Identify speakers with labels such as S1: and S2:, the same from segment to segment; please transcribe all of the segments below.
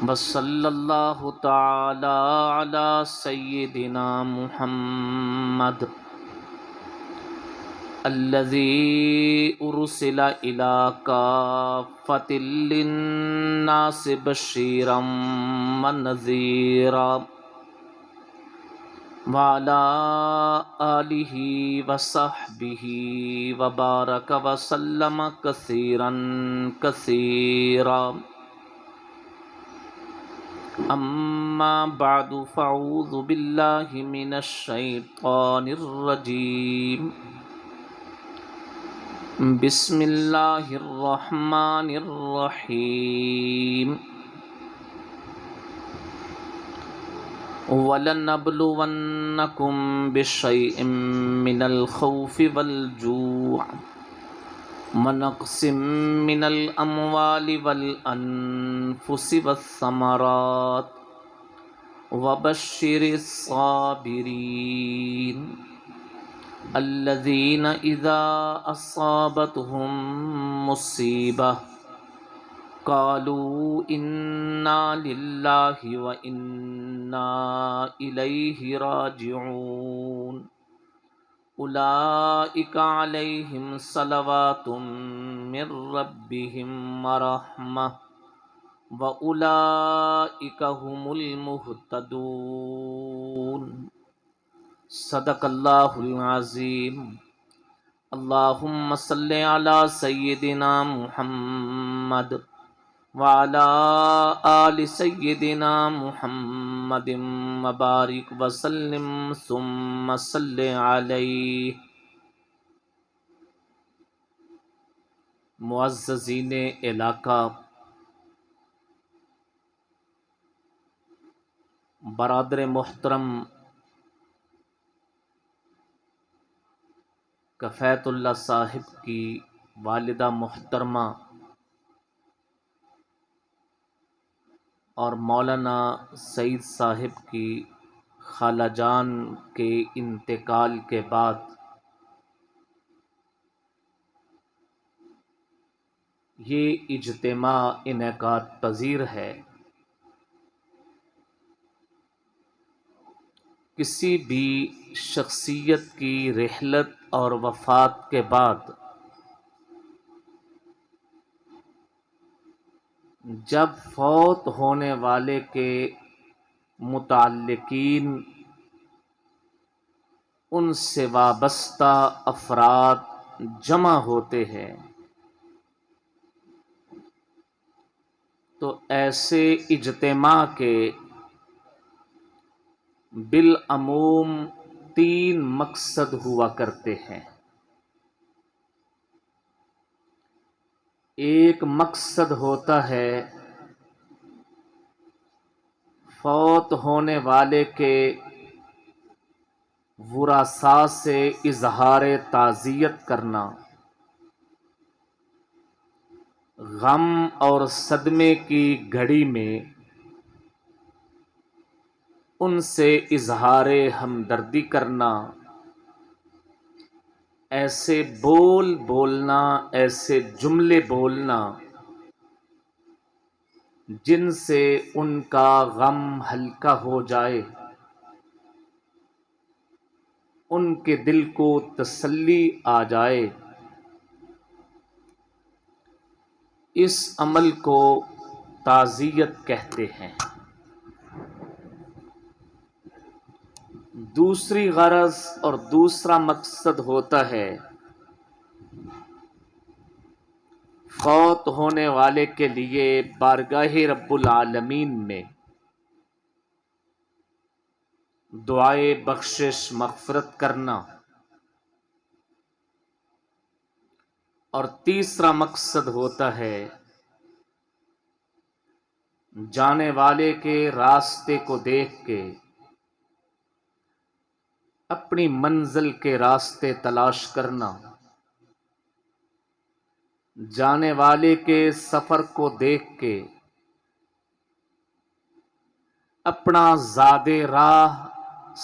S1: وصلی اللہ تعالی علی سیدنا محمد الذی ارسل الی کافۃ للناس بشیرا ونذیرا وعلی آلہ وصحبہ وبارک وسلم کثیرا کثیرا اما بعد فاعوذ باللہ من الشیطان الرجیم بسم اللہ الرحمن الرحیم وَلَنَبْلُوَنَّكُمْ بِشَيْءٍ مِّنَ الْخَوْفِ وَالْجُوعِ وَنَقْصٍ مِّنَ الْأَمْوَالِ وَالْأَنفُسِ وَالثَّمَرَاتِ وَبَشِّرِ الصَّابِرِينَ الَّذِينَ إِذَا أَصَابَتْهُم مُّصِيبَةٌ قالوا انا للہ وانا الیہ راجعون اولئک علیہم صلوات من ربہم ورحمہ واولئک هم المہتدون صدق اللہ العظیم اللہم صل علی سیدنا محمد وعلى آل سيدنا محمد وبارك وسلم ثم صل عليه۔ معززین علاقہ، برادر محترم، کفایت اللہ صاحب کی والدہ محترمہ اور مولانا سعید صاحب کی خالہ جان کے انتقال کے بعد یہ اجتماع انعقاد پذیر ہے۔ کسی بھی شخصیت کی رحلت اور وفات کے بعد جب فوت ہونے والے کے متعلقین، ان سے وابستہ افراد جمع ہوتے ہیں تو ایسے اجتماع کے بالعموم 3 مقصد ہوا کرتے ہیں۔ ایک مقصد ہوتا ہے فوت ہونے والے کے ورثاء سے اظہار تعزیت کرنا، غم اور صدمے کی گھڑی میں ان سے اظہار ہمدردی کرنا، ایسے بول بولنا، ایسے جملے بولنا جن سے ان کا غم ہلکا ہو جائے، ان کے دل کو تسلی آ جائے۔ اس عمل کو تعزیت کہتے ہیں۔ دوسری غرض اور دوسرا مقصد ہوتا ہے فوت ہونے والے کے لیے بارگاہ رب العالمین میں دعائے بخشش مغفرت کرنا، اور تیسرا مقصد ہوتا ہے جانے والے کے راستے کو دیکھ کے اپنی منزل کے راستے تلاش کرنا، جانے والے کے سفر کو دیکھ کے اپنا زاد راہ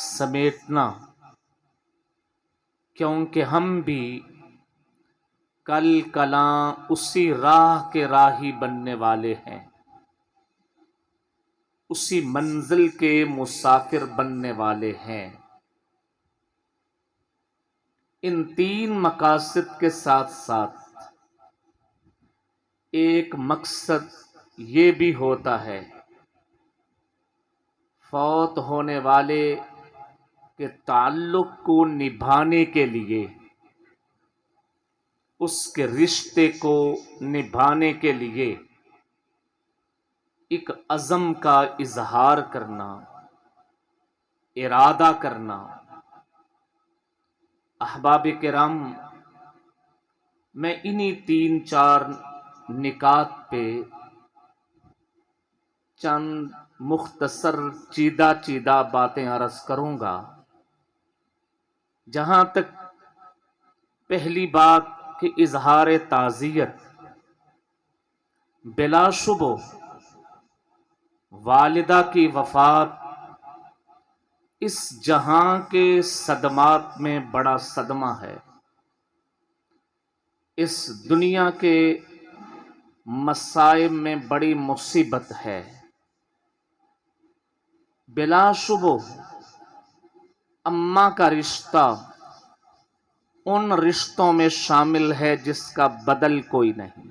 S1: سمیٹنا، کیونکہ ہم بھی کل کلاں اسی راہ کے راہی بننے والے ہیں۔ اسی منزل کے مسافر بننے والے ہیں۔ ان تین مقاصد کے ساتھ ساتھ ایک مقصد یہ بھی ہوتا ہے، فوت ہونے والے کے تعلق کو نبھانے کے لیے، اس کے رشتے کو نبھانے کے لیے ایک عزم کا اظہار کرنا، ارادہ کرنا۔ احباب کرام، میں انہی تین چار نکات پہ چند مختصر چیدہ باتیں عرض کروں گا۔ جہاں تک پہلی بات کہ اظہار تعزیت، بلا شبہ والدہ کی وفات اس جہاں کے صدمات میں بڑا صدمہ ہے، اس دنیا کے مصائب میں بڑی مصیبت ہے۔ بلا شبہ اماں کا رشتہ ان رشتوں میں شامل ہے جس کا بدل کوئی نہیں۔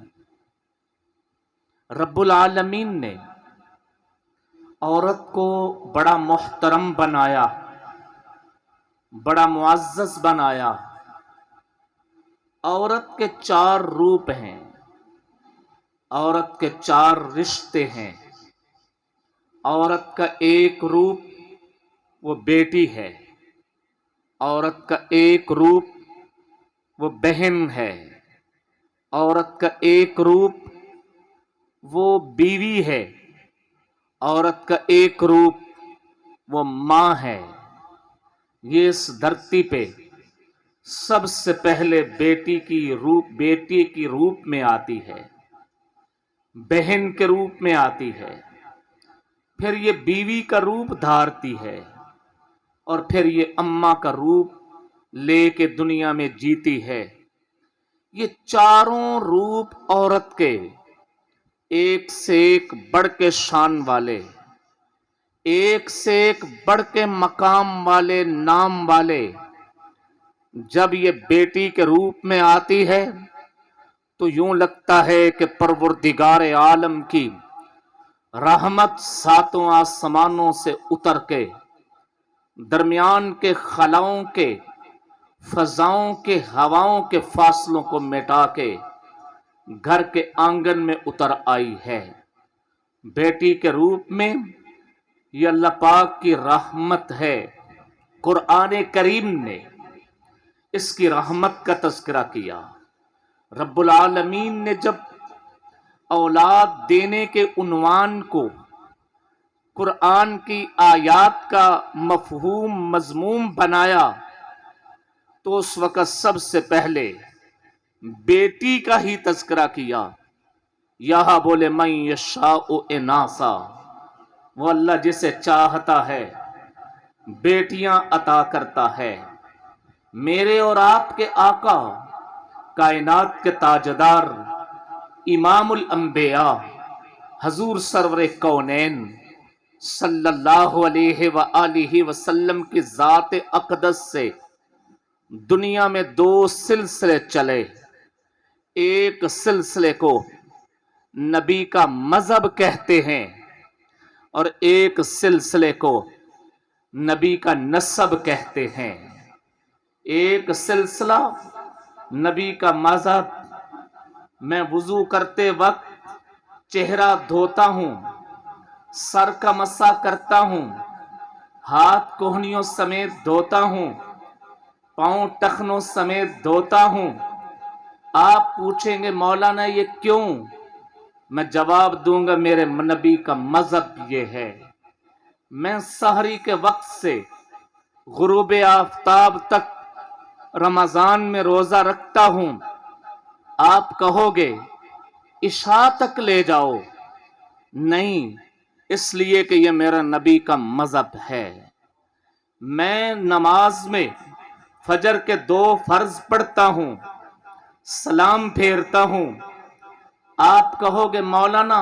S1: رب العالمین نے عورت کو بڑا محترم بنایا، بڑا معزز بنایا۔ عورت کے چار روپ ہیں، عورت کے چار رشتے ہیں۔ عورت کا ایک روپ وہ بیٹی ہے، عورت کا ایک روپ وہ بہن ہے، عورت کا ایک روپ وہ بیوی ہے، عورت کا ایک روپ وہ ماں ہے۔ یہ اس دھرتی پہ سب سے پہلے بیٹی کی روپ میں آتی ہے، بہن کے روپ میں آتی ہے، پھر یہ بیوی کا روپ دھارتی ہے، اور پھر یہ اماں کا روپ لے کے دنیا میں جیتی ہے۔ یہ چاروں روپ عورت کے ایک سے ایک بڑھ کے شان والے، ایک سے ایک بڑھ کے مقام والے، نام والے، جب یہ بیٹی کے روپ میں آتی ہے تو یوں لگتا ہے کہ پروردگار عالم کی رحمت ساتوں آسمانوں سے اتر کے درمیان کے خلاؤں کے، فضاؤں کے، ہواؤں کے فاصلوں کو مٹا کے گھر کے آنگن میں اتر آئی ہے۔ بیٹی کے روپ میں یہ اللہ پاک کی رحمت ہے۔ قرآن کریم نے اس کی رحمت کا تذکرہ کیا۔ رب العالمین نے جب اولاد دینے کے عنوان کو قرآن کی آیات کا مفہوم مضمون بنایا تو اس وقت سب سے پہلے بیٹی کا ہی تذکرہ کیا۔ یہاں بولے من یشاء اناسا، وہ اللہ جسے چاہتا ہے بیٹیاں عطا کرتا ہے۔ میرے اور آپ کے آقا، کائنات کے تاجدار، امام الانبیاء، حضور سرور کونین صلی اللہ علیہ وآلہ وسلم کی ذات اقدس سے دنیا میں دو سلسلے چلے۔ ایک سلسلے کو نبی کا مذہب کہتے ہیں، اور ایک سلسلے کو نبی کا نسب کہتے ہیں۔ ایک سلسلہ نبی کا مذہب، میں وضو کرتے وقت چہرہ دھوتا ہوں، سر کا مسح کرتا ہوں، ہاتھ کوہنیوں سمیت دھوتا ہوں، پاؤں ٹخنوں سمیت دھوتا ہوں۔ آپ پوچھیں گے مولانا یہ کیوں؟ میں جواب دوں گا میرے نبی کا مذہب یہ ہے۔ میں سحری کے وقت سے غروب آفتاب تک رمضان میں روزہ رکھتا ہوں۔ آپ کہو گے عشاء تک لے جاؤ، نہیں، اس لیے کہ یہ میرا نبی کا مذہب ہے۔ میں نماز میں فجر کے 2 فرض پڑھتا ہوں، سلام پھیرتا ہوں۔ آپ کہو گے مولانا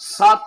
S1: 7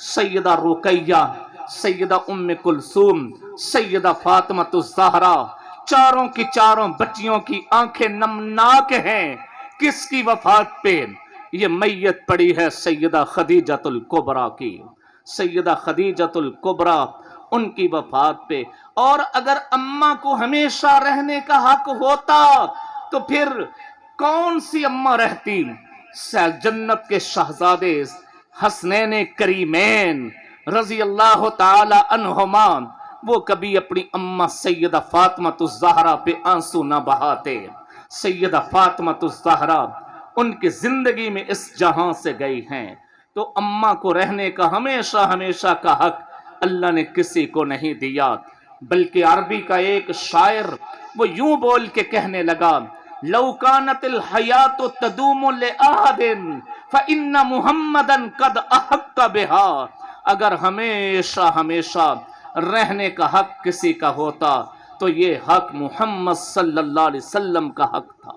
S1: سیدہ رقیہ، سیدہ ام کلثوم، سیدہ فاطمہ الزہرا، چاروں کی چاروں بچیوں کی آنکھیں نمناک ہیں۔ کس کی وفات پہ؟ یہ میت پڑی ہے سیدہ خدیجۃ الکبریٰ کی، سیدہ خدیجۃ الکبریٰ ان کی وفات پہ۔ اور اگر اماں کو ہمیشہ رہنے کا حق ہوتا تو پھر کون سی اماں رہتی؟ جنت کے شہزادے حسنین کریمین رضی اللہ تعالی عنہما، وہ کبھی اپنی اماں سیدہ فاطمہ الزہرا پہ آنسو نہ بہاتے۔ سیدہ فاطمہ الزہرا ان کی زندگی میں اس جہاں سے گئی ہیں، تو اماں کو رہنے کا ہمیشہ ہمیشہ کا حق اللہ نے کسی کو نہیں دیا۔ بلکہ عربی کا ایک شاعر وہ یوں بول کے کہنے لگا، لو کانت الحیات تدوم لأحد فإن محمدا قد احق بها، اگر ہمیشہ ہمیشہ رہنے کا حق کسی کا ہوتا تو یہ حق محمد صلی اللہ علیہ وسلم کا حق تھا،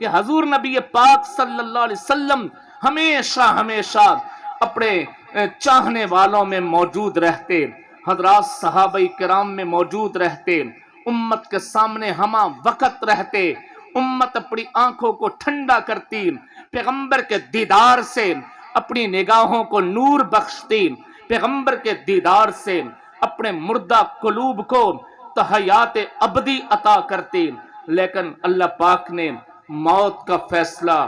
S1: کہ حضور نبی پاک صلی اللہ علیہ وسلم ہمیشہ ہمیشہ اپنے چاہنے والوں میں موجود رہتے، حضرات صحابہ کرام میں موجود رہتے، امت کے سامنے ہمہ وقت رہتے، امت اپنی آنکھوں کو ٹھنڈا کرتی، پیغمبر کے دیدار سے اپنی نگاہوں کو نور بخشتی، پیغمبر کے دیدار سے اپنے مردہ قلوب کو تحیات ابدی عطا کرتی۔ لیکن اللہ پاک نے موت کا فیصلہ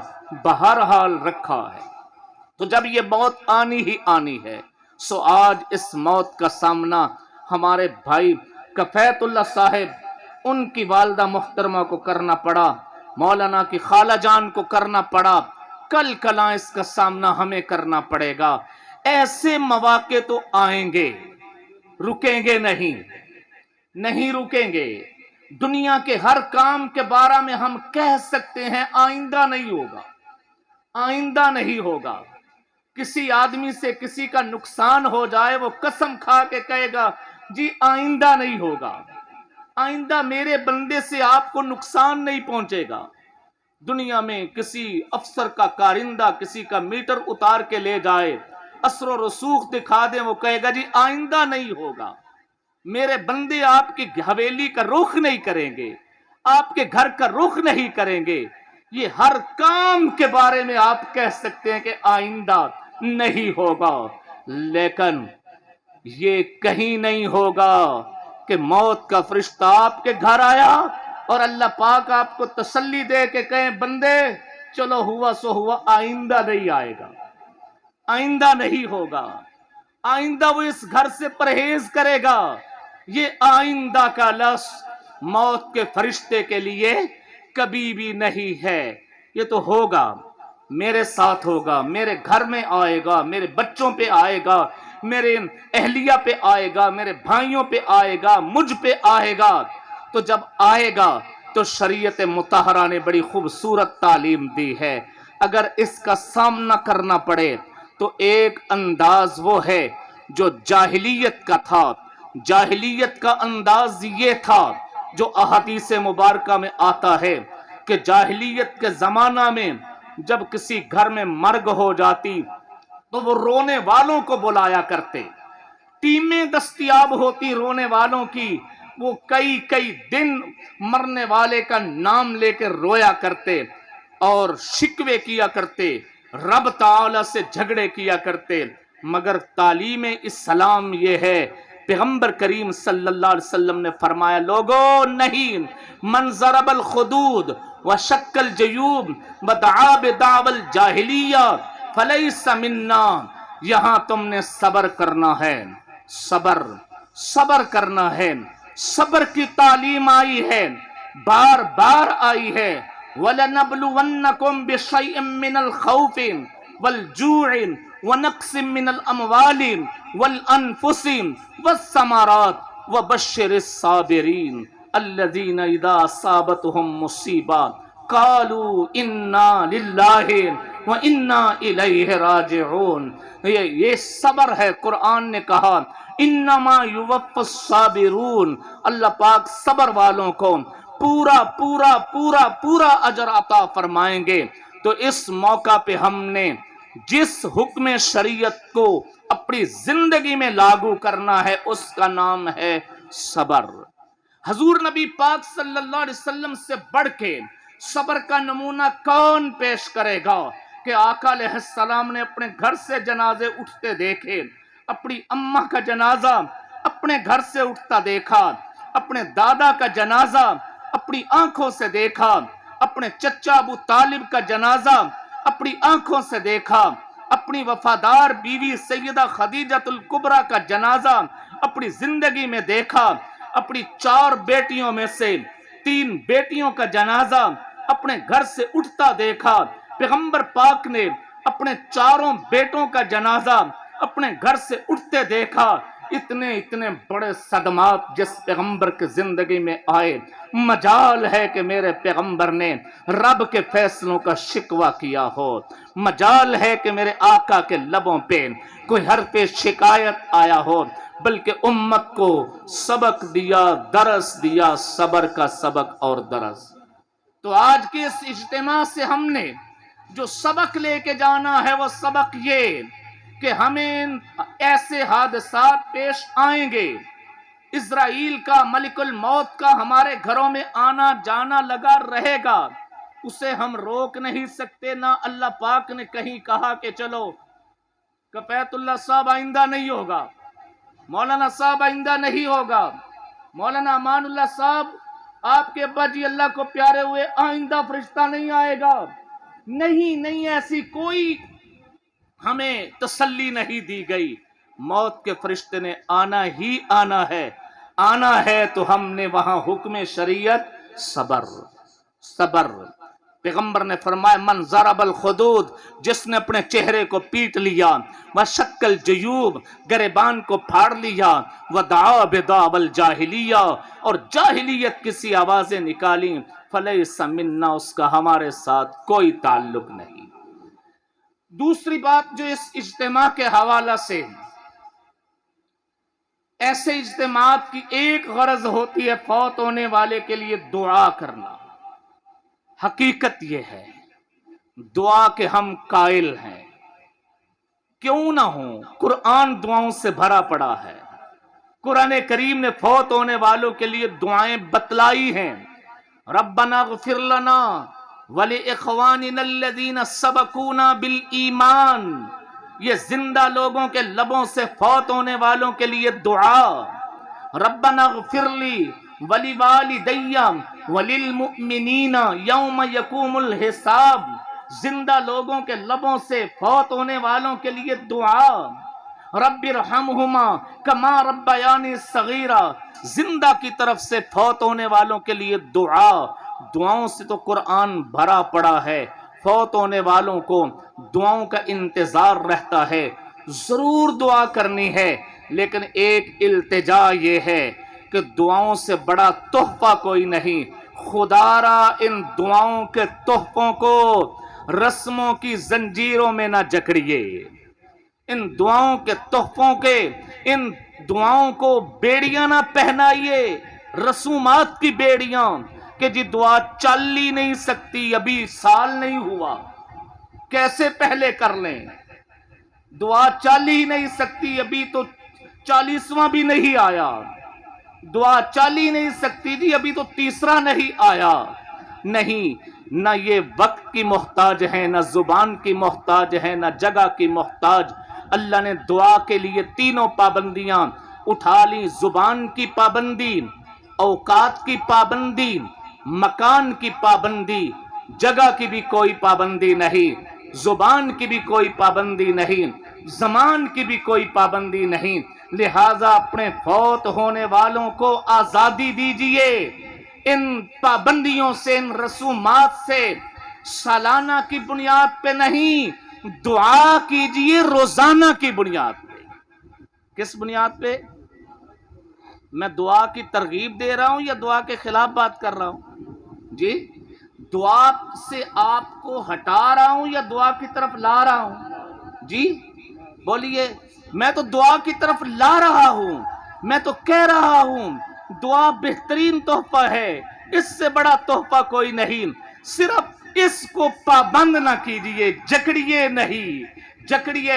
S1: بہرحال رکھا ہے، تو جب یہ موت آنی ہی آنی ہے، سو آج اس موت کا سامنا ہمارے بھائی کفیت اللہ صاحب ان کی والدہ محترمہ کو کرنا پڑا، مولانا کی خالہ جان کو کرنا پڑا، کل کلاں اس کا سامنا ہمیں کرنا پڑے گا۔ ایسے مواقع تو آئیں گے، رکیں گے نہیں، نہیں رکیں گے۔ دنیا کے ہر کام کے بارے میں ہم کہہ سکتے ہیں آئندہ نہیں ہوگا، آئندہ نہیں ہوگا۔ کسی آدمی سے کسی کا نقصان ہو جائے، وہ قسم کھا کے کہے گا جی آئندہ نہیں ہوگا، آئندہ میرے بندے سے آپ کو نقصان نہیں پہنچے گا۔ دنیا میں کسی افسر کا کارندہ کسی کا میٹر اتار کے لے جائے، اثر و رسوخ دکھا دیں، وہ کہے گا جی آئندہ نہیں ہوگا، میرے بندے آپ کی حویلی کا رخ نہیں کریں گے، آپ کے گھر کا رخ نہیں کریں گے۔ یہ ہر کام کے بارے میں آپ کہہ سکتے ہیں کہ آئندہ نہیں ہوگا، لیکن یہ کہیں نہیں ہوگا کہ موت کا فرشتہ آپ کے گھر آیا اور اللہ پاک آپ کو تسلی دے کے کہیں بندے چلو ہوا سو ہوا، آئندہ نہیں آئے گا، آئندہ نہیں ہوگا، آئندہ وہ اس گھر سے پرہیز کرے گا۔ یہ آئندہ کا لفظ موت کے فرشتے کے لیے کبھی بھی نہیں ہے۔ یہ تو ہوگا، میرے ساتھ ہوگا، میرے گھر میں آئے گا، میرے بچوں پہ آئے گا، میرے اہلیہ پہ آئے گا، میرے بھائیوں پہ آئے گا، مجھ پہ آئے گا۔ تو جب آئے گا تو شریعت مطہرہ نے بڑی خوبصورت تعلیم دی ہے، اگر اس کا سامنا کرنا پڑے تو ایک انداز وہ ہے جو جاہلیت کا تھا۔ جاہلیت کا انداز یہ تھا جو احادیث مبارکہ میں آتا ہے کہ جاہلیت کے زمانہ میں جب کسی گھر میں مرگ ہو جاتی تو وہ رونے والوں کو بلایا کرتے، ٹیمیں دستیاب ہوتی رونے والوں کی، وہ کئی کئی دن مرنے والے کا نام لے کے رویا کرتے اور شکوے کیا کرتے، رب تعالی سے جھگڑے کیا کرتے۔ مگر تعلیم اسلام یہ ہے، پیغمبر کریم صلی اللہ علیہ وسلم نے فرمایا لوگو نہیں، من ضرب الخدود وشق الجیوب ودعا بدعوى الجاہلیہ فلیس منا، یہاں تم نے صبر کرنا ہے، صبر کرنا ہے، صبر کی تعلیم آئی ہے، بار بار آئی ہے۔ وَلَنَبْلُوَنَّكُمْ بِشَيْءٍ مِّنَ الْخَوْفِ وَالْجُوعِ وَنَقْصٍ مِّنَ الْأَمْوَالِ وَالْأَنفُسِ وَالثَّمَرَاتِ وَبَشِّرِ الصَّابِرِينَ الَّذِينَ إِذَا أَصَابَتْهُمْ مُصِيبَةٌ قَالُوا إِنَّا لِلَّهِ وَإِنَّا إِلَيْهِ رَاجِعُونَ۔ یہ صبر ہے۔ قرآن نے کہا انما یوفی الصابرون، اللہ پاک صبر والوں کو پورا پورا پورا پورا اجر عطا فرمائیں گے۔ تو اس موقع پہ ہم نے جس حکم شریعت کو اپنی زندگی میں لاگو کرنا ہے اس کا نام ہے صبر۔ حضور نبی پاک صلی اللہ علیہ وسلم سے بڑھ کے صبر کا نمونہ کون پیش کرے گا کہ آقا علیہ السلام نے اپنے گھر سے جنازے اٹھتے دیکھے، اپنی اماں کا جنازہ اپنے گھر سے اٹھتا دیکھا، اپنے دادا کا جنازہ اپنی آنکھوں سے دیکھا، اپنے چچا ابو طالب کا جنازہ اپنی آنکھوں سے دیکھا، اپنی وفادار بیوی سیدہ خدیجہ الکبریٰ کا جنازہ اپنی زندگی میں دیکھا، اپنی 4 بیٹیوں میں سے 3 بیٹیوں کا جنازہ اپنے گھر سے اٹھتا دیکھا۔ پیغمبر پاک نے اپنے 4 بیٹوں کا جنازہ اپنے گھر سے اٹھتے دیکھا۔ اتنے بڑے صدمات جس پیغمبر کی زندگی میں آئے، مجال ہے کہ میرے پیغمبر نے رب کے فیصلوں کا شکوہ کیا ہو، مجال ہے کہ میرے آقا کے لبوں پہ کوئی حرف شکایت آیا ہو، بلکہ امت کو سبق دیا، درس دیا، صبر کا سبق اور درس۔ تو آج کے اس اجتماع سے ہم نے جو سبق لے کے جانا ہے وہ سبق یہ کہ ہمیں ایسے حادثات پیش آئیں گے، اسرائیل کا، ملک الموت کا ہمارے گھروں میں آنا جانا لگا رہے گا، اسے ہم روک نہیں سکتے۔ نہ اللہ پاک نے کہیں کہا کہ چلو کفایت اللہ صاحب آئندہ نہیں ہوگا، مولانا صاحب آئندہ نہیں ہوگا، مولانا امان اللہ صاحب آپ کے ابا جی اللہ کو پیارے ہوئے آئندہ فرشتہ نہیں آئے گا۔ نہیں، ایسی کوئی ہمیں تسلی نہیں دی گئی۔ موت کے فرشتے نے آنا ہی آنا ہے، آنا ہے تو ہم نے وہاں حکم شریعت صبر۔ پیغمبر نے فرمایا من ضرب الخدود، جس نے اپنے چہرے کو پیٹ لیا، وشق الجیوب، گریبان کو پھاڑ لیا، ودعا بدعوى الجاہلیہ، اور جاہلیت کسی آوازیں نکالی، فلیس منا، اس کا ہمارے ساتھ کوئی تعلق نہیں۔ دوسری بات جو اس اجتماع کے حوالہ سے، ایسے اجتماعات کی ایک غرض ہوتی ہے فوت ہونے والے کے لیے دعا کرنا۔ حقیقت یہ ہے دعا کے ہم قائل ہیں، کیوں نہ ہوں، قرآن دعاؤں سے بھرا پڑا ہے۔ قرآن کریم نے فوت ہونے والوں کے لیے دعائیں بتلائی ہیں، ربنا اغفر لنا وَلِإِخْوَانِنَا الَّذِينَ سَبَقُونَا بِالْإِيمَانِ، یہ زندہ لوگوں کے لبوں سے فوت ہونے والوں کے لیے دعا، ربنا اغفر لی وَلِوَالِدَيَّ وَلِلْمُؤْمِنِينَ يَوْمَ يَقُومُ الْحِسَابِ، زندہ لوگوں کے لبوں سے فوت ہونے والوں کے لیے دعا، رب ارحمہما کما ربیانی صغیرا، زندہ کی طرف سے فوت ہونے والوں کے لیے دعا۔ دعاؤں سے تو قرآن بھرا پڑا ہے، فوت ہونے والوں کو دعاؤں کا انتظار رہتا ہے، ضرور دعا کرنی ہے، لیکن ایک التجا یہ ہے کہ دعاؤں سے بڑا تحفہ کوئی نہیں۔ خدا را ان دعاؤں کے تحفوں کو رسموں کی زنجیروں میں نہ جکڑیے، ان دعاؤں کے تحفوں کے، ان دعاؤں کو بیڑیاں نہ پہنائیے، رسومات کی بیڑیاں، کہ جی دعا چل ہی نہیں سکتی، ابھی سال نہیں ہوا، کیسے پہلے کر لیں، دعا چل ہی نہیں سکتی، ابھی تو 40واں بھی نہیں آیا، دعا چل ہی نہیں سکتی جی، ابھی تو 3 نہیں آیا۔ نہیں، نہ یہ وقت کی محتاج ہے، نہ زبان کی محتاج ہے، نہ جگہ کی محتاج۔ اللہ نے دعا کے لیے 3 پابندیاں اٹھا لی، زبان کی پابندی، اوقات کی پابندی، مکان کی پابندی، جگہ کی بھی کوئی پابندی نہیں، زبان کی بھی کوئی پابندی نہیں، زمان کی بھی کوئی پابندی نہیں، لہذا اپنے فوت ہونے والوں کو آزادی دیجئے، ان پابندیوں سے، ان رسومات سے، سالانہ کی بنیاد پہ نہیں، دعا کیجئے روزانہ کی بنیاد پہ۔ کس بنیاد پہ؟ میں دعا کی ترغیب دے رہا ہوں یا دعا کے خلاف بات کر رہا ہوں؟ جی، دعا سے آپ کو ہٹا رہا ہوں یا دعا کی طرف لا رہا ہوں؟ جی بولیے، میں تو دعا کی طرف لا رہا ہوں، میں تو کہہ رہا ہوں دعا بہترین تحفہ ہے، اس سے بڑا تحفہ کوئی نہیں۔ صرف اس کو پابند نہ کیجئے، جکڑیے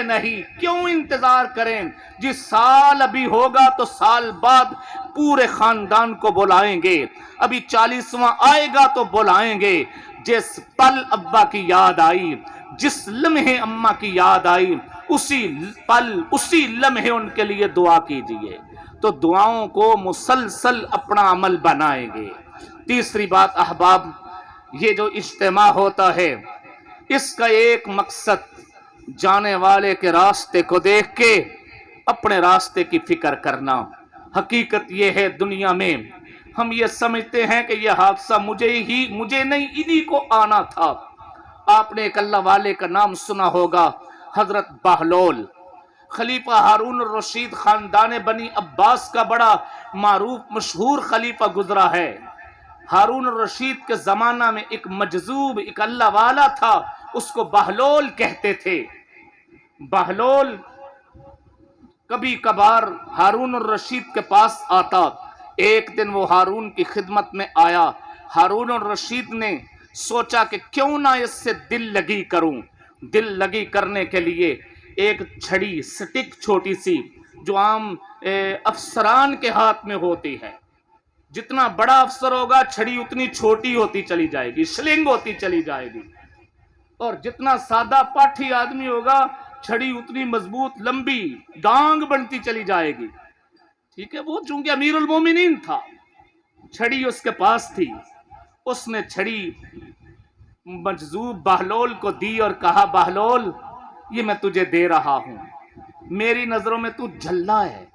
S1: نہیں، کیوں انتظار کریں؟ جس سال ابھی ہوگا تو سال بعد پورے خاندان کو بلائیں گے، ابھی 40واں آئے گا تو بلائیں گے۔ جس پل ابا کی یاد آئی، جس لمحے اماں کی یاد آئی، اسی پل اسی لمحے ان کے لیے دعا کیجئے، تو دعاؤں کو مسلسل اپنا عمل بنائیں گے۔ تیسری بات احباب، یہ جو اجتماع ہوتا ہے اس کا ایک مقصد جانے والے کے راستے کو دیکھ کے اپنے راستے کی فکر کرنا۔ حقیقت یہ ہے دنیا میں ہم یہ سمجھتے ہیں کہ یہ حادثہ مجھے نہیں انہی کو آنا تھا۔ آپ نے ایک اللہ والے کا نام سنا ہوگا، حضرت بہلول، خلیفہ ہارون الرشید خاندان بنی عباس کا بڑا معروف مشہور خلیفہ گزرا ہے۔ ہارون الرشید کے زمانہ میں ایک مجذوب، ایک اللہ والا تھا، اس کو بہلول کہتے تھے۔ بہلول کبھی کبھار ہارون الرشید کے پاس آتا۔ ایک دن وہ ہارون کی خدمت میں آیا۔ ہارون الرشید نے سوچا کہ کیوں نہ اس سے دل لگی کروں۔ دل لگی کرنے کے لیے ایک چھڑی، سٹک چھوٹی سی، جو عام افسران کے ہاتھ میں ہوتی ہے، جتنا بڑا افسر ہوگا چھڑی اتنی چھوٹی ہوتی چلی جائے گی، سلنگ ہوتی چلی جائے گی، اور جتنا سادہ پاٹھی آدمی ہوگا چھڑی اتنی مضبوط لمبی ڈانگ بنتی چلی جائے گی۔ ٹھیک ہے، وہ چونکہ امیر المومنین تھا، چھڑی اس کے پاس تھی، اس نے چھڑی مجذوب بہلول کو دی اور کہا، بہلول یہ میں تجھے دے رہا ہوں، میری نظروں میں تو جھلا ہے،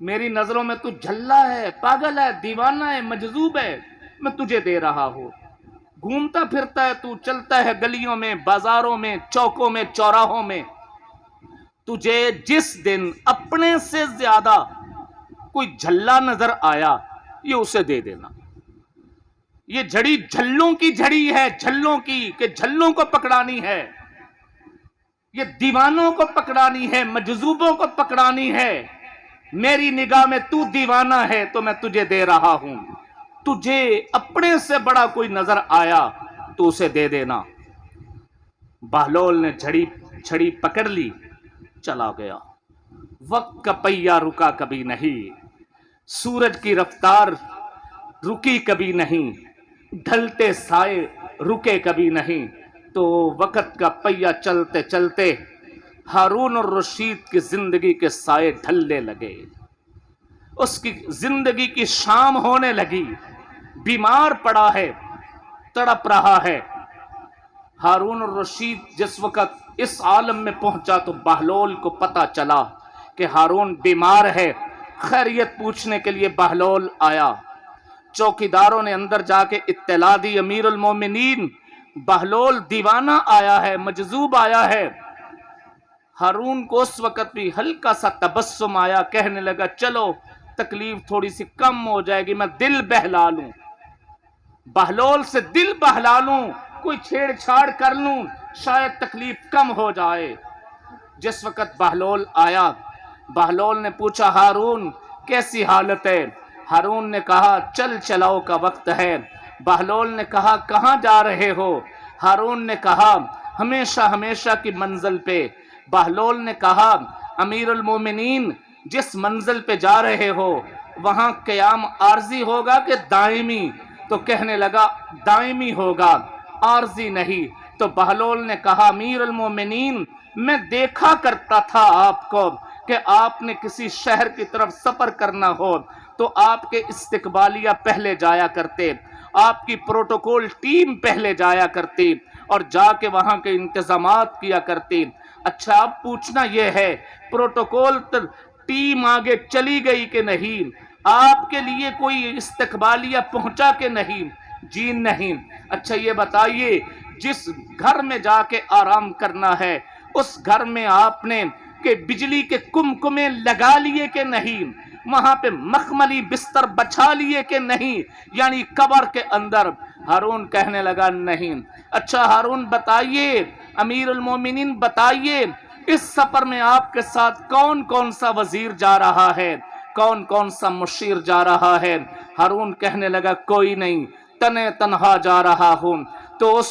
S1: میری نظروں میں تو جھلا ہے، پاگل ہے، دیوانہ ہے، مجذوب ہے، میں تجھے دے رہا ہوں۔ گھومتا پھرتا ہے تو، چلتا ہے گلیوں میں، بازاروں میں، چوکوں میں، چوراہوں میں، تجھے جس دن اپنے سے زیادہ کوئی جھلا نظر آیا یہ اسے دے دینا۔ یہ جھڑی جھلوں کی جھڑی ہے، جھلوں کی، کہ جھلوں کو پکڑانی ہے، یہ دیوانوں کو پکڑانی ہے، مجذوبوں کو پکڑانی ہے۔ میری نگاہ میں تو دیوانہ ہے تو میں تجھے دے رہا ہوں، تجھے اپنے سے بڑا کوئی نظر آیا تو اسے دے دینا۔ بہلول نے چھڑی پکڑ لی، چلا گیا۔ وقت کا پہیہ رکا کبھی نہیں، سورج کی رفتار رکی کبھی نہیں، ڈھلتے سائے رکے کبھی نہیں، تو وقت کا پہیہ چلتے چلتے ہارون الرشید کی زندگی کے سائے ڈھلنے لگے، اس کی زندگی کی شام ہونے لگی، بیمار پڑا ہے، تڑپ رہا ہے۔ ہارون الرشید جس وقت اس عالم میں پہنچا تو بہلول کو پتا چلا کہ ہارون بیمار ہے۔ خیریت پوچھنے کے لیے بہلول آیا، چوکیداروں نے اندر جا کے اطلاع دی، امیر المومنین بہلول دیوانہ آیا ہے، مجذوب آیا ہے۔ ہارون کو اس وقت بھی ہلکا سا تبسم آیا، کہنے لگا چلو تکلیف تھوڑی سی کم ہو جائے گی، میں دل بہلا لوں، بہلول سے دل بہلا لوں، کوئی چھیڑ چھاڑ کر لوں، شاید تکلیف کم ہو جائے۔ جس وقت بہلول آیا، بہلول نے پوچھا ہارون کیسی حالت ہے؟ ہارون نے کہا چل چلاؤ کا وقت ہے۔ بہلول نے کہا کہاں جا رہے ہو؟ ہارون نے کہا ہمیشہ ہمیشہ کی منزل پہ۔ بہلول نے کہا امیر المومنین جس منزل پہ جا رہے ہو وہاں قیام عارضی ہوگا کہ دائمی؟ تو کہنے لگا دائمی ہوگا، عارضی نہیں۔ تو بہلول نے کہا امیر المومنین میں دیکھا کرتا تھا آپ کو کہ آپ نے کسی شہر کی طرف سفر کرنا ہو تو آپ کے استقبالیہ پہلے جایا کرتے، آپ کی پروٹوکول ٹیم پہلے جایا کرتی اور جا کے وہاں کے انتظامات کیا کرتی۔ اچھا اب پوچھنا یہ ہے پروٹوکول ٹیم آگے چلی گئی کہ نہیں؟ آپ کے لیے کوئی استقبالیہ پہنچا کہ نہیں؟ جی نہیں۔ اچھا یہ بتائیے جس گھر میں جا کے آرام کرنا ہے اس گھر میں آپ نے کہ بجلی کے کمکمے لگا لیے کہ نہیں؟ وہاں پہ مخملی بستر بچھا لیے کہ نہیں، یعنی قبر کے اندر؟ ہارون کہنے لگا نہیں۔ اچھا ہارون بتائیے، امیر المومنین بتائیے اس سفر میں آپ کے ساتھ کون کون سا وزیر جا رہا ہے، کون کون سا مشیر جا رہا ہے؟ ہارون کہنے لگا کوئی نہیں، تنہا جا رہا ہوں۔ تو اس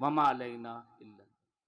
S1: وما علینا